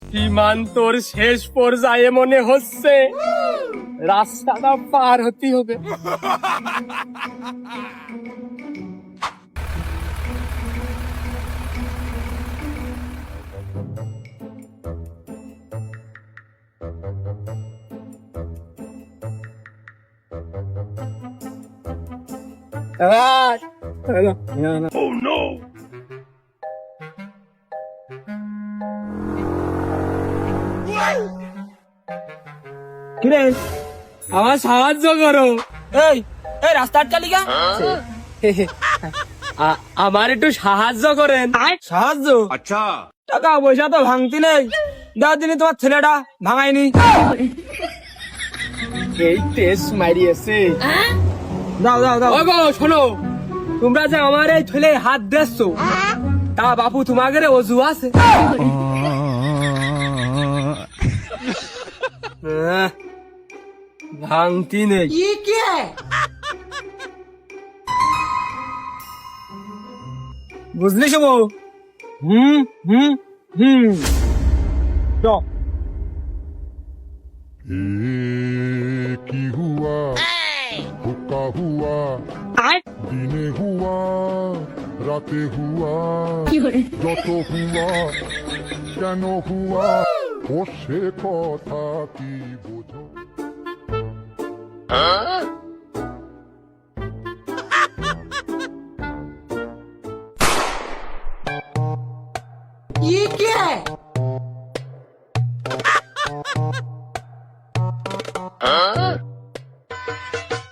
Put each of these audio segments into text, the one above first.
সীমান্তর শেষ পর্যায়ে মনে হচ্ছে রাস্তাটা পার হতে হবে। কিরে, আমার সাহায্য করো। এই এই রাস্তার চালিকা আমার একটু সাহায্য করেন। সাহায্য? আচ্ছা, টাকা পয়সা তো ভাঙতি নেই, দাও দিনই তোমার ছেলেটা ভাঙায়নি। এই টেস্ট মারিয়েছে। দাও দাও দাও। ওগো শোনো, তোমরা যে আমার এই ছেলে হাত দিচ্ছ, তা বাপু তোমাদের অজু আছে? ভাঙতি নেই। বুঝলি শুভ? হুম হুম হুম। কি হুয়া হুকা হুয়া দিনে হুয়া রাতে হুয়া যত হুয়া কেন হুয়া ও সে কথা কি বোঝো?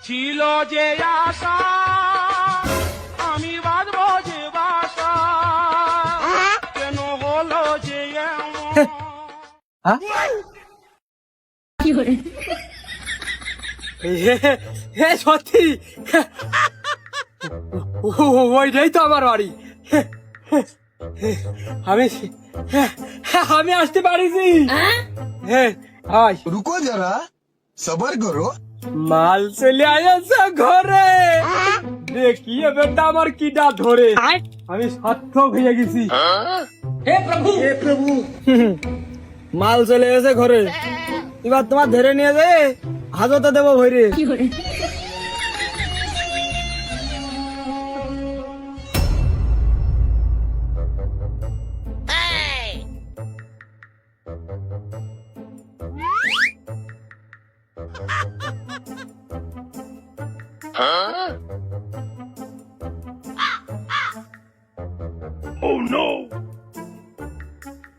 ছিল যে আশা আমি বাঁধবো যে বাসা, কেন হলো যে সত্যি ওইটাই তো আমার বাড়ি। আমি আমি আসতে পারিছি। হ্যাঁ আয়, रुको जरा सबर करो। মাল চলে আসছে ঘরে। দেখি এবারটা আমার কিটা ধরে। আমি সার্থক হয়ে গেছি। হে প্রভু, মাল চলে এসে ঘরে, এবার তোমার ধরে নিয়ে যায় হাজতে দেবো ভৈরে।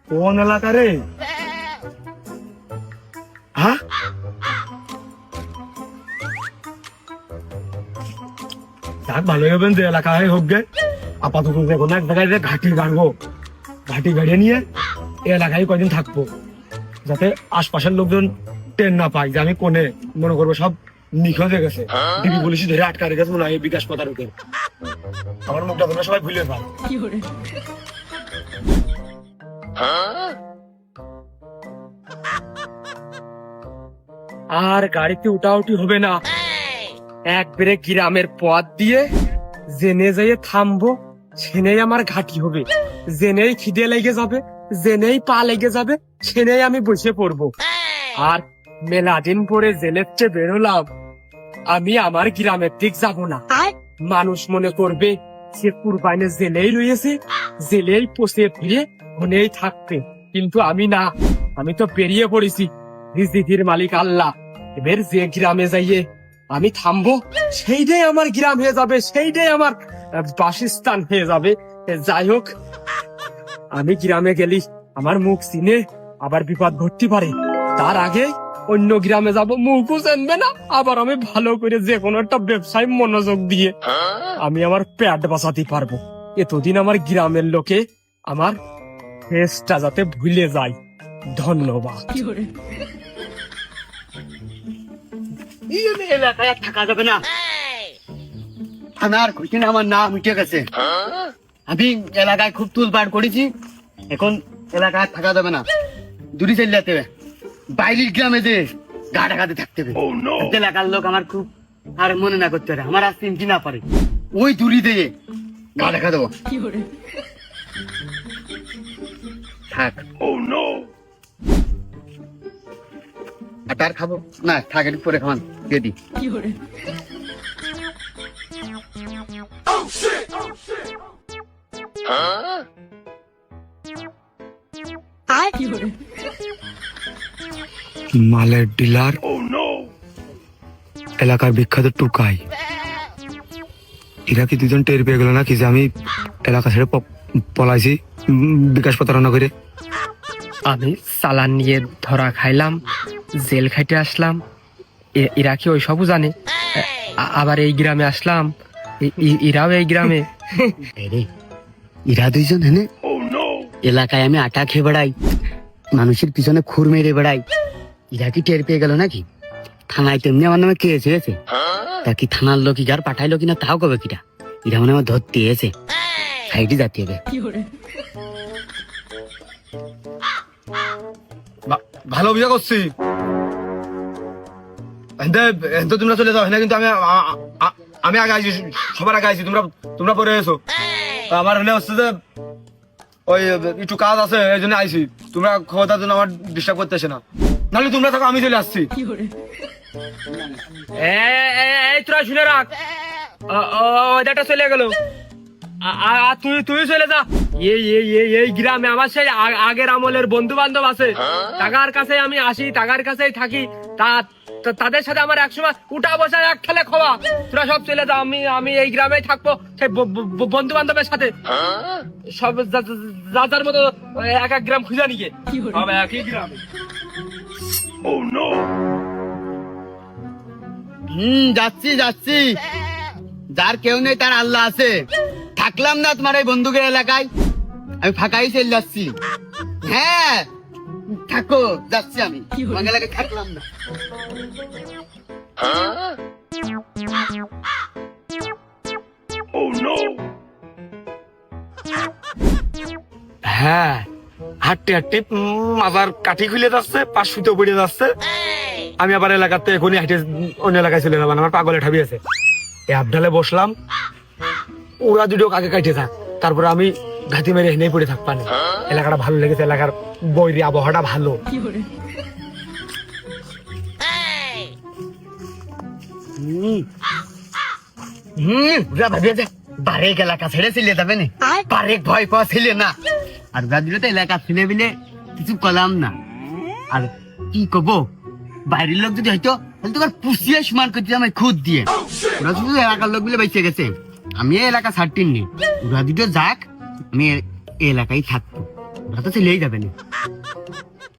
কোন এলাকা রে? হ্যাঁ, যাক ভালোই হবেন যে এলাকায় হোক গে। আপাতত দেখুন এক জায়গায় যে ঘাটি গাড়বো, ঘাটি গাড়িয়ে নিয়ে এই এলাকায় কয়দিন থাকবো, যাতে আশপাশের লোকজন টেন না পায় যে আমি কোনে মনে করবো সব নিখোঁজ হয়ে গেছে, ডিবি পুলিশ ধরে আটকা রেখেছে মনে হয় এই বিকাশ পাতার উপর। আমার মুখটা তোমরা সবাই ভুলে পায়। আর গাড়িতে উঠাউটি হবে না, একবারে গ্রামের পথ দিয়ে জেনে যেয়ে থামবো, সেনেই আমার ঘাটি হবে। জেনেই খিদে লেগে যাবে, জেনেই পা লেগে যাবে, সেনেই আমি বসে পড়বো। আর মেলা দিন পরে জেলের চেয়ে বেরোলাম, আমি আমার গ্রামের দিক যাব না। মানুষ মনে করবে সে কুরবানে জেলেই রয়েছে, জেলেই পচে ফিরে মনেই থাকবে। কিন্তু আমি না, আমি তো বেরিয়ে পড়েছি। রিজিকের মালিক আল্লাহ। এবার যে গ্রামে যাইয়ে আমি থামবো, সেইটাই আমার গ্রাম হয়ে যাবে, সেইটাই আমার বাসস্থান হয়ে যাবে। যাই হোক, আমি গ্রামে গেলি আমার মুখ চিনে আবার বিপদ ঘটতে পারে। তার আগে অন্য গ্রামে যাব, মুখও চিনবে না। আবার আমি ভালো করে যে কোনো একটা ব্যবসায় মনোযোগ দিয়ে আমি আমার পেট বাঁচাতে পারবো। এতদিন আমার গ্রামের লোকে আমার ফেসটা যাতে ভুলে যায়। ধন্যবাদ। এলাকায় আর থাকা যাবে না, আমার খুশি আমার নাম উঠে গেছে। আমি এলাকায় খুব তুলপাড় করেছি, এখন এলাকায় আর থাকা যাবে না, দূরে চলে যেতে হবে। বাইরের গ্রামে যে গা ঢাকাতে থাকতে হবে। এলাকার লোক আমার খুব আর মনে না করতে পারে, আমার আর চিনতে না পারে, ওই দূরে দিয়ে গা ঢাকা দেবো। থাক, ভাত আর খাবো না, থাক একটু পরে খাওয়ান দিয়ে দিই। মালের ডিলার, এলাকার বিখ্যাত টুকাই, এরা কি দুজন টের পেয়ে গেল নাকি যে আমি এলাকা ছেড়ে পলাইছি বিকাশ প্রতারণা করে? আমি চালান নিয়ে ধরা খাইলাম, জেল খাইতে আসলাম, এরা কি ওই সবও জানে? আবার এই গ্রামে আসলাম, এরাও এই গ্রামে। রে এরা দুইজন হেনে এলাকায় আমি আটা খেয়ে বেড়াই, মানুষের পিছনে খুর মেরে বেড়াই, এরা কি টের পেয়ে গেল নাকি? থানায় তেমনি আমার নামে কেস হয়েছে, তা কি থানার লোক ইগার পাঠাইলো কিনা তাও কবে কিটা, এরা মানে আমার ধরতে এসে সাইডে যাতে হবে। ভালো অভিযোগ করছি, তোমরা চলে যাও না, কিন্তু আমি আগে আইছি, সবার আগে আইছি, তোমরা পরে এসো। আমার হলে হচ্ছে যে ওই একটু কাজ আছে, এই জন্য আইছি, তোমরা খবরদার জন্য আমার ডিস্টার্ব করতেছে না, নাহলে তোমরা থাকো, আমি চলে আসছি। এই তোরা শুনে রাখ, ওইটা চলে গেল, তুই চলে যা। এই গ্রামে আমার সেই আগের আমলের বন্ধু বান্ধব আছে, টাকার কাছে আমি আসি, টাকার কাছেই থাকি, তাদের সাথে আমার একসময় উঠা বসা এক খেলে খাওয়া। তোরা সব চলে যা, আমি এই গ্রামেই থাকবো, সেই বন্ধু বান্ধবের সাথে, সব যার মতো এক এক গ্রাম খুঁজে নিয়ে সব একই গ্রামে। যাচ্ছি যাচ্ছি, যার কেউ নেই তার আল্লাহ আছে। থাকলাম না তোমার এই বন্ধুকের এলাকায়, আমি ফাঁকাই চলে যাচ্ছি। হ্যাঁ থাকো, যাচ্ছি আমি তোমার এলাকায়, থাকলাম না। হ্যাঁ, হাঁটতে হাঁটতে মাজার কাঠি খুলে যাচ্ছে, পাশ সুতো পড়ে যাচ্ছে, আমি আবার এলাকাতে এখনই হাঁটে অন্য এলাকায় চলে যাবো, আমার পাগলে ঠাবি আছে। এই আবডালে বসলাম, ওরা দুটো আগে কাটে থাক, তারপরে আমি ঘাতি মেরে হেনেই পড়ে থাকবা না। এলাকাটা ভালো লেগেছে, এলাকার বৈরী আবহাওয়াটা ভালো। বারেক এলাকা ছেড়ে ছিলে যাবে না, বারেক ভয় পাওয়া ছিলে না, আর গাদিলে তো এলাকা ছিলে বিলে কিছু কলাম না। আর কি কব, বাইরের লোক যদি হয়তো তোমার পুষিয়ে সমান করতে আমি খুদ দিয়ে, ওরা শুধু এলাকার লোক গুলো বেঁচে গেছে, আমি এই এলাকা ছাড়তেন নি। ওরা দুটো যাক, আমি এই এলাকায় থাকবো, ওরা তো ছেলেই যাবে না।